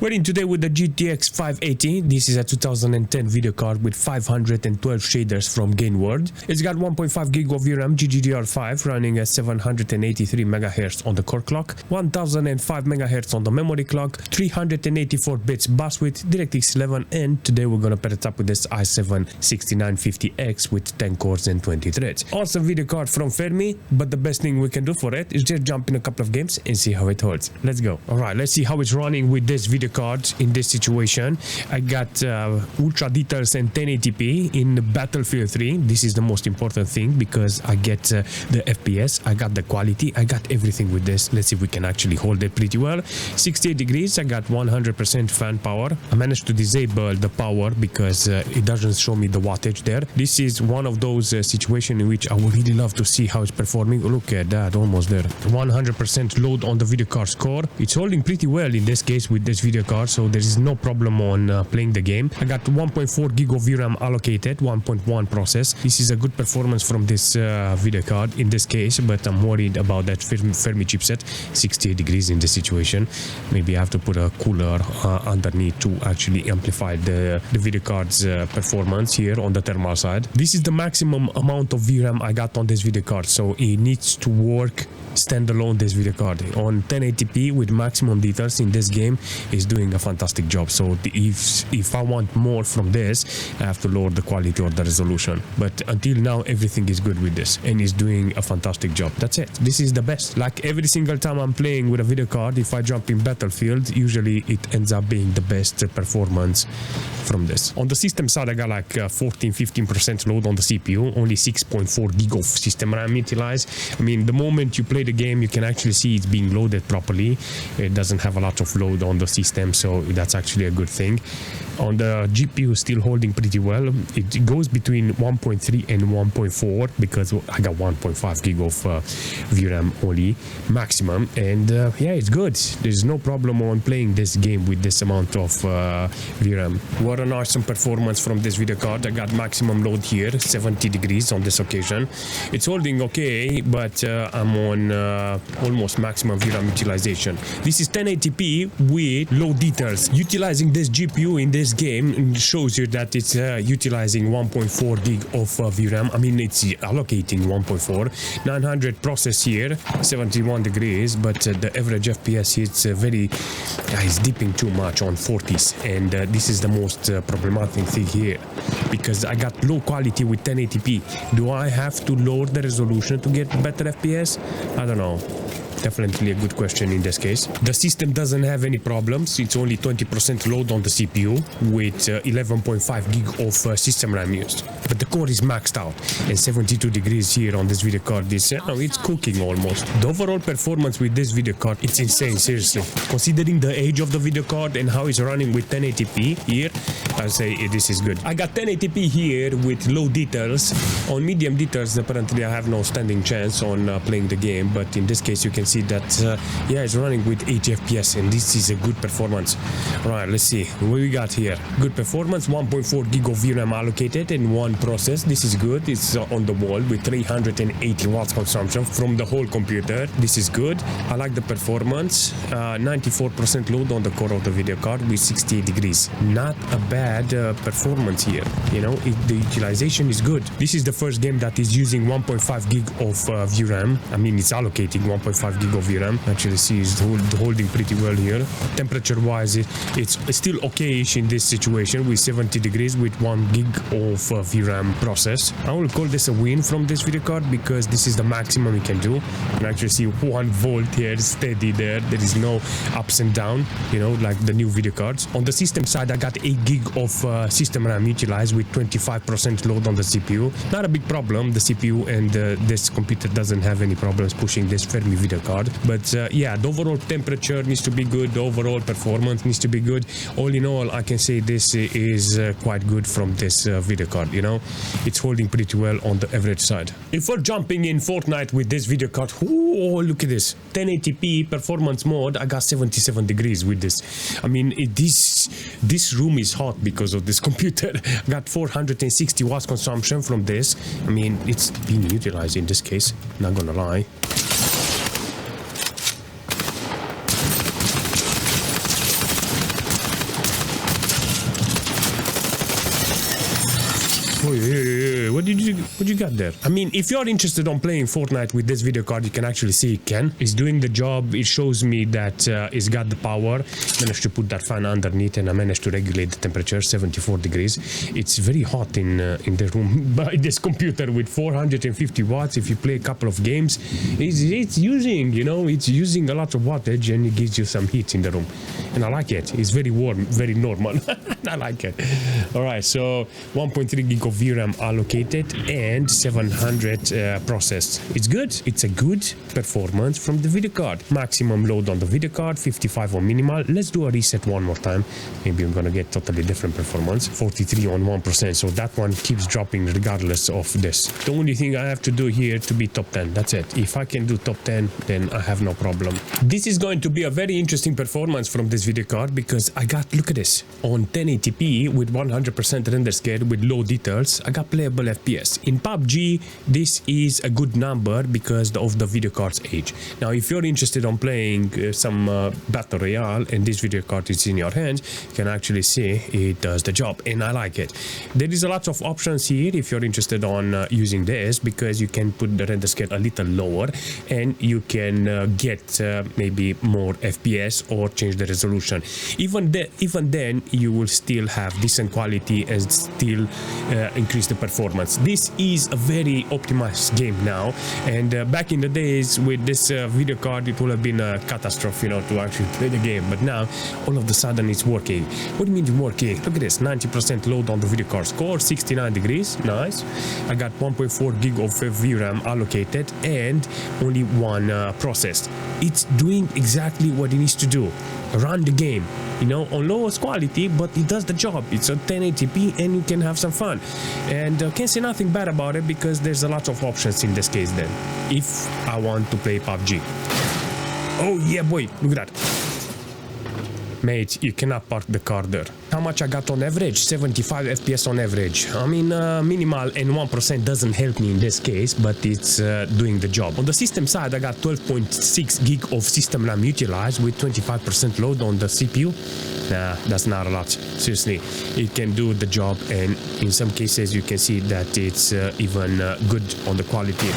We're in today with the GTX 580. This is a 2010 video card with 512 shaders from Gainward. It's got 1.5 gig of VRAM GDDR5 running at 783 MHz on the core clock, 1005 MHz on the memory clock, 384 bits bus width, DirectX 11, and today we're gonna pair it up with this i7-6950X with 10 cores and 20 threads. Awesome video card from Fermi, but the best thing we can do for it is just jump in a couple of games and see how it holds. Let's go. Alright, let's see how it's running with this video card in this situation. I got ultra details and 1080p in Battlefield 3. This is the most important thing because I get the FPS, I got the quality, I got everything with this. Let's see if we can actually hold it pretty well. 68 degrees, I got 100% fan power. I managed to disable the power because it doesn't show me the wattage there. This is one of those situations in which I would really love to see how it's performing. Look at that, almost there. 100% load on the video card's core. It's holding pretty well in this case with this video card, so there is no problem on playing the game. I got 1.4 gig of VRAM allocated, 1.1 process. This is a good performance from this video card in this case, but I'm worried about that Fermi chipset. 68 degrees in this situation. Maybe I have to put a cooler underneath to actually amplify the video card's performance here on the thermal side. This is the maximum amount of VRAM I got on this video card, so it needs to work standalone. This video card on 1080p with maximum details in this game is doing a fantastic job. So if I want more from this, I have to lower the quality or the resolution, but until now everything is good with this and is doing a fantastic job. That's it. This is the best. Like every single time I'm playing with a video card, if I jump in Battlefield, usually it ends up being the best performance from this. On the system side, I got like 14-15% load on the CPU, only 6.4 gig of system RAM utilized. I mean, the moment you play the game, you can actually see it's being loaded properly. It doesn't have a lot of load on the system, so that's actually a good thing. On the GPU, still holding pretty well. It goes between 1.3 and 1.4 because I got 1.5 gig of VRAM only maximum, and yeah, it's good. There's no problem on playing this game with this amount of VRAM. What an awesome performance from this video card. I got maximum load here, 70 degrees on this occasion. It's holding okay, but I'm on almost maximum VRAM utilization. This is 1080p with low details. Utilizing this GPU in this game shows you that it's utilizing 1.4 gig of VRAM. I mean, it's allocating 1.4. 900 process here, 71 degrees, but the average FPS is it's dipping too much on 40s, and this is the most problematic thing here because I got low quality with 1080p. Do I have to lower the resolution to get better FPS? I don't know. Definitely a good question in this case. The system doesn't have any problems. It's only 20% load on the CPU with 11.5 gig of system RAM used. But the core is maxed out, and 72 degrees here on this video card is it's cooking almost. The overall performance with this video card, it's insane, seriously. Considering the age of the video card and how it's running with 1080p here, I'll say this is good. I got 1080p here with low details. On medium details, apparently I have no standing chance on playing the game, but in this case you can see that yeah, it's running with 80 FPS, and this is a good performance. All right, let's see what we got here. Good performance, 1.4 gig of VRAM allocated and one process. This is good. It's on the wall with 380 watts consumption from the whole computer. This is good. I like the performance. 94% load on the core of the video card with 68 degrees. Not a bad performance here. You know, the utilization is good. This is the first game that is using 1.5 gig of VRAM. I mean, it's allocating 1.5 gig of VRAM. Actually see it's holding pretty well here. Temperature wise, it's still okay-ish in this situation with 70 degrees with 1 gig of VRAM process. I will call this a win from this video card because this is the maximum we can do. You can actually see 1 volt here steady there. There is no ups and down, you know, like the new video cards. On the system side, I got 8 gig of system RAM utilized with 25% load on the CPU. Not a big problem. The CPU and this computer doesn't have any problems pushing this Fermi video card, but yeah, the overall temperature needs to be good, the overall performance needs to be good. All in all, I can say this is quite good from this video card. You know, it's holding pretty well on the average side. If we're jumping in Fortnite with this video card, oh, look at this 1080p performance mode, I got 77 degrees with this. I mean, this room is hot because of this computer. I got 460 watts consumption from this. I mean, it's being utilized in this case, not gonna lie. What did you got there? I mean, if you're interested on playing Fortnite with this video card, you can actually see it can. It's doing the job. It shows me that it's got the power. Managed to put that fan underneath, and I managed to regulate the temperature 74 degrees. It's very hot in the room by this computer with 450 watts. If you play a couple of games, it's using, you know, it's using a lot of wattage, and it gives you some heat in the room. And I like it. It's very warm, very normal. I like it. All right, so 1.3 gig of VRAM allocated and 700 processed. It's good. It's a good performance from the video card. Maximum load on the video card, 55 on minimal. Let's do a reset one more time. Maybe I'm gonna get totally different performance. 43 on 1%. So that one keeps dropping regardless of this. The only thing I have to do here to be top 10. That's it. If I can do top 10, then I have no problem. This is going to be a very interesting performance from this video card because I got, look at this, on 1080p with 100% render scale with low details, I got playable FPS. In PUBG, this is a good number because of the video card's age. Now, if you're interested on playing some Battle Royale and this video card is in your hands, you can actually see it does the job, and I like it. There is a lot of options here if you're interested on using this, because you can put the render scale a little lower and you can get maybe more FPS or change the resolution. Even then, you will still have decent quality and still increase the performance. This is a very optimized game now, and back in the days with this video card, it would have been a catastrophe, you know, to actually play the game. But now, all of a sudden, it's working. What do you mean working? Look at this, 90% load on the video card. Score 69 degrees, nice. I got 1.4 gig of VRAM allocated and only one processed. It's doing exactly what it needs to do. Run the game, you know, on lowest quality, but it does the job. It's on 1080p and you can have some fun, and can't say nothing bad about it because there's a lot of options in this case then if I want to play PUBG. Oh yeah, boy, look at that. Mate, you cannot park the car there. How much I got on average? 75 FPS on average. I mean, minimal and 1% doesn't help me in this case, but it's doing the job. On the system side, I got 12.6 gig of system RAM utilized with 25% load on the CPU. Nah, that's not a lot. Seriously, it can do the job, and in some cases you can see that it's even good on the quality.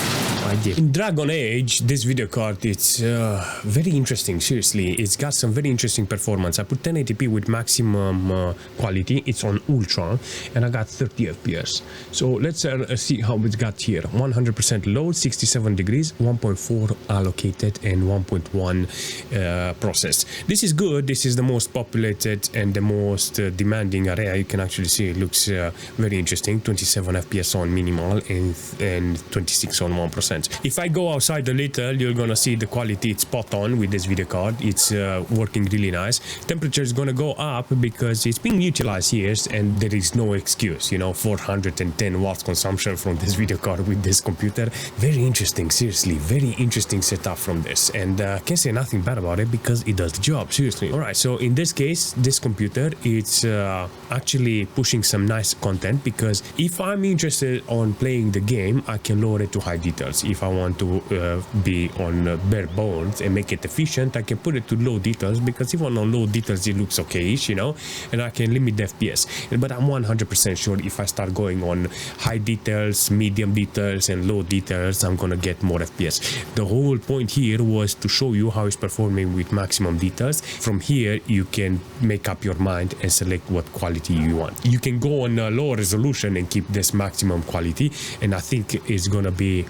In Dragon Age, this video card, it's very interesting. Seriously, it's got some very interesting performance. I put 1080p with maximum quality. It's on ultra, and I got 30 FPS. So let's see how it's got here. 100% load, 67 degrees, 1.4 allocated, and 1.1 processed. This is good. This is the most populated and the most demanding area. You can actually see it looks very interesting. 27 FPS on minimal and 26 on 1%. If I go outside a little, you're gonna see the quality. It's spot on with this video card. It's working really nice. Temperature is gonna go up because it's being utilized here, and there is no excuse, you know. 410 watts consumption from this video card with this computer. Very interesting, seriously, very interesting setup from this, and can't say nothing bad about it because it does the job, seriously. All right, so in this case, this computer, it's actually pushing some nice content, because if I'm interested on playing the game, I can lower it to high details. If I want to be on bare bones and make it efficient, I can put it to low details, because even on low details it looks okay-ish, you know, and I can limit the FPS. But I'm 100% sure if I start going on high details, medium details, and low details, I'm gonna get more FPS. The whole point here was to show you how it's performing with maximum details. From here, you can make up your mind and select what quality you want. You can go on a lower resolution and keep this maximum quality, and I think it's gonna be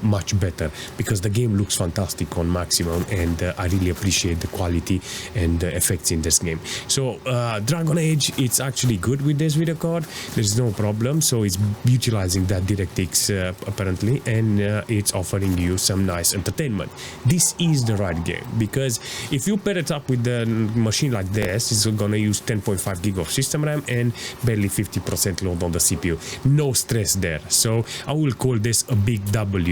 much better, because the game looks fantastic on maximum, and I really appreciate the quality and the effects in this game. So Dragon Age, it's actually good with this video card. There's no problem. So it's utilizing that DirectX apparently, and it's offering you some nice entertainment. This is the right game, because if you pair it up with the machine like this, it's gonna use 10.5 gig of system RAM and barely 50% load on the CPU. No stress there. So I will call this a big W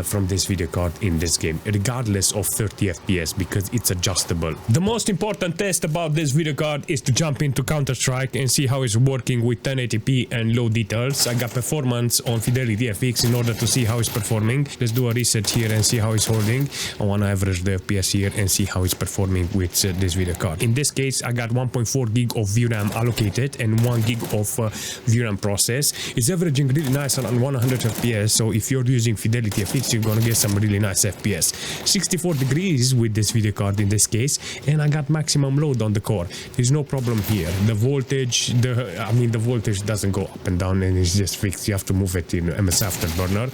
from this video card in this game, regardless of 30 FPS, because it's adjustable. The most important test about this video card is to jump into Counter-Strike and see how it's working with 1080p and low details. I got performance on Fidelity FX in order to see how it's performing. Let's do a reset here and see how it's holding. I want to average the FPS here and see how it's performing with this video card. In this case, case, I got 1.4 gig of VRAM allocated and 1 gig of VRAM process. It's averaging really nice on 100 FPS, so if you're using Fidelity FX, you're gonna get some really nice FPS. 64 degrees with this video card in this case, and I got maximum load on the core. There's no problem here. The voltage, the voltage doesn't go up and down, and it's just fixed. You have to move it in MS Afterburner,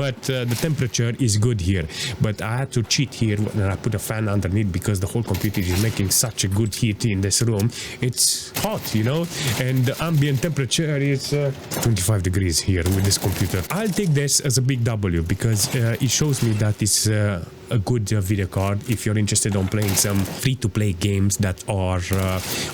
but the temperature is good here. But I had to cheat here when I put a fan underneath because the whole computer is making such a good heat in this room. It's hot, you know, and the ambient temperature is 25 degrees here with this computer. I'll take this as a big W because it shows me that it's a good video card if you're interested on playing some free-to-play games that are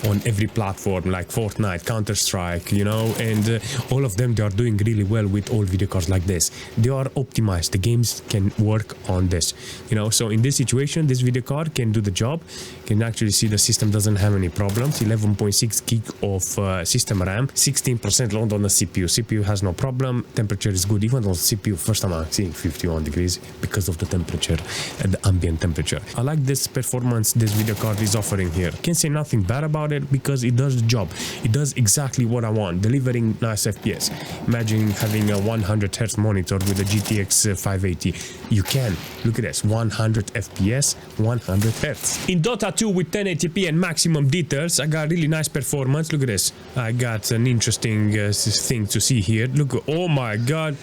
on every platform like Fortnite, Counter-Strike, you know, and all of them, they are doing really well with all video cards like this. They are optimized. The games can work on this, you know. So in this situation, this video card can do the job. You can actually see the system doesn't have any problems. 11.6 gig of system RAM, 16% load on the CPU. CPU has no problem. Temperature is good. Even on CPU, first time I'm seeing 51 degrees because of the temperature and the ambient temperature. I like this performance this video card is offering here. Can't say nothing bad about it because it does the job. It does exactly what I want, delivering nice FPS. Imagine having a 100 Hz monitor with a GTX 580. You can. Look at this, 100 FPS, 100 Hz. In Dota 2 with 1080p and maximum details, I got really nice performance. Look at this. I got an interesting thing to see here. Look, oh my god.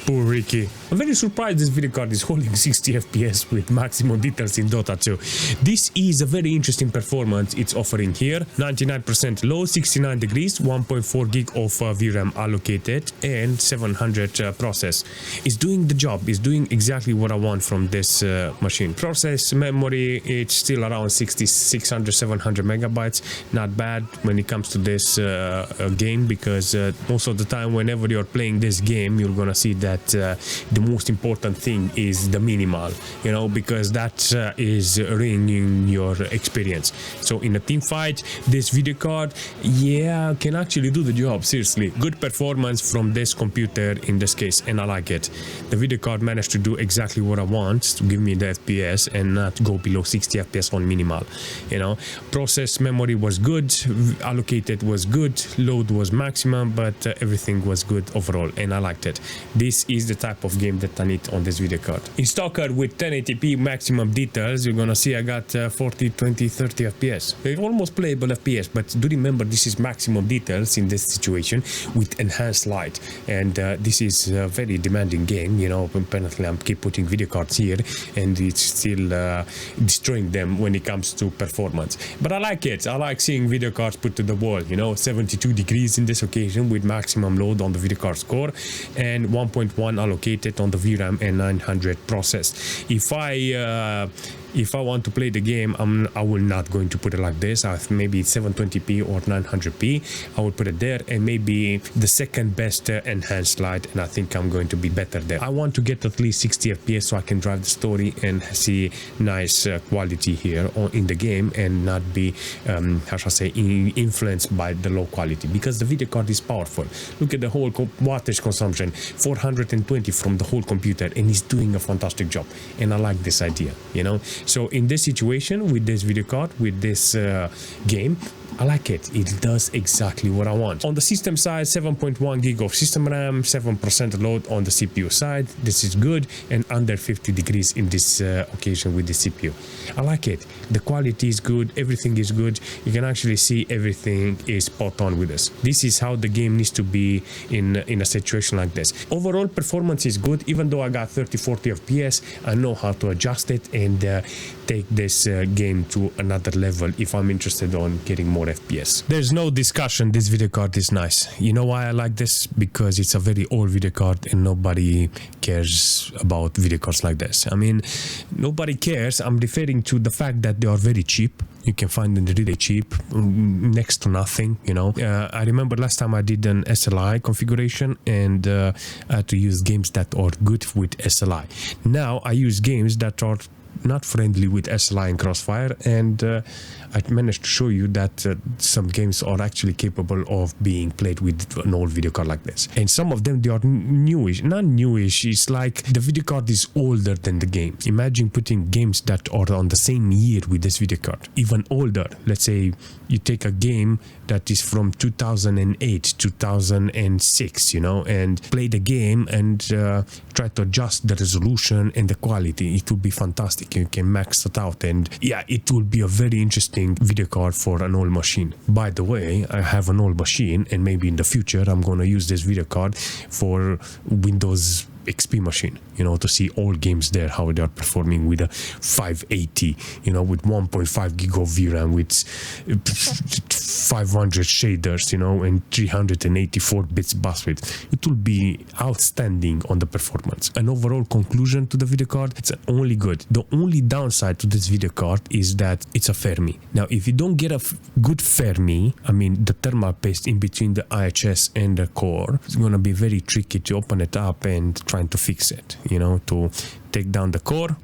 Poor Ricky. I'm very surprised this video card is holding 60 FPS with maximum details in Dota 2. This is a very interesting performance it's offering here. 99% low, 69 degrees, 1.4 gig of VRAM allocated, and 700 process. It's doing the job. It's doing exactly what I want from this machine. Process memory, it's still around 600, 700 megabytes. Not bad when it comes to this game, because most of the time whenever you're playing this game, you're gonna see that the most important thing is the minimal, you know, because that is ruining your experience. So in a team fight, this video card, yeah, can actually do the job. Seriously, good performance from this computer in this case, and I like it. The video card managed to do exactly what I want, to give me the FPS and not go below 60 FPS on minimal, you know. Process memory was good, allocated was good, load was maximum, but everything was good overall, and I liked it. This is the type of game that I need on this video card. In S.T.A.L.K.E.R with 1080p maximum details, you're gonna see I got 40, 20, 30 FPS. They're almost playable FPS, but do remember this is maximum details in this situation with enhanced light, and this is a very demanding game, you know. Apparently I keep putting video cards here and it's still destroying them when it comes to performance, but I like it. I like seeing video cards put to the wall, you know. 72 degrees in this occasion with maximum load on the video card's core, and 1.1 allocated on the VRAM and 900 process. If I want to play the game, I will not going to put it like this. Maybe 720p or 900p. I will put it there, and maybe the second best enhanced light, and I think I'm going to be better there. I want to get at least 60 FPS so I can drive the story and see nice quality here in the game, and not be how shall I say, influenced by the low quality, because the video card is powerful. Look at the whole wattage consumption, 420 from the whole computer, and it's doing a fantastic job, and I like this idea, you know. So in this situation, with this video card, with this game, I like it. It does exactly what I want. On the system side, 7.1 gig of system RAM, 7% load on the CPU side. This is good, and under 50 degrees in this occasion with the CPU. I like it. The quality is good. Everything is good. You can actually see everything is spot on with this. This is how the game needs to be in a situation like this. Overall performance is good. Even though I got 30-40 FPS, I know how to adjust it and take this game to another level if I'm interested on getting more FPS. There's no discussion, this video card is nice. You know why I like this? Because it's a very old video card and nobody cares about video cards like this. I mean, nobody cares. I'm referring to the fact that they are very cheap. You can find them really cheap, next to nothing, you know. I remember last time I did an SLI configuration, and I had to use games that are good with SLI. Now I use games that are not friendly with SLI and Crossfire, and I managed to show you that some games are actually capable of being played with an old video card like this. And some of them, they are newish. Not newish, it's like the video card is older than the game. Imagine putting games that are on the same year with this video card, even older. Let's say you take a game that is from 2008, 2006, you know, and play the game and try to adjust the resolution and the quality. It will be fantastic. You can max it out, and yeah, it will be a very interesting video card for an old machine. By the way, I have an old machine, and maybe in the future I'm gonna use this video card for Windows XP machine, you know, to see all games there, how they are performing with a 580, you know, with 1.5 gig of VRAM, with 500 shaders, you know, and 384 bits bus width. It will be outstanding on the performance. An overall conclusion to the video card, it's only good. The only downside to this video card is that it's a Fermi. Now, if you don't get a good Fermi, I mean the thermal paste in between the IHS and the core, it's gonna be very tricky to open it up and trying to fix it, you know, to take down the core,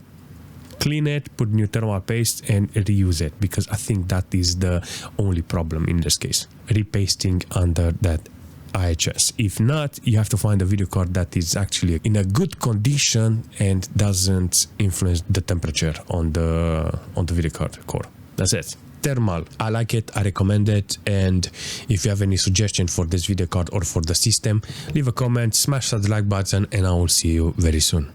clean it, put new thermal paste and reuse it, because I think that is the only problem in this case, repasting under that IHS. If not, you have to find a video card that is actually in a good condition and doesn't influence the temperature on the video card core. That's it. Thermal, I like it, I recommend it, and if you have any suggestion for this video card or for the system, leave a comment, smash that like button, and I will see you very soon.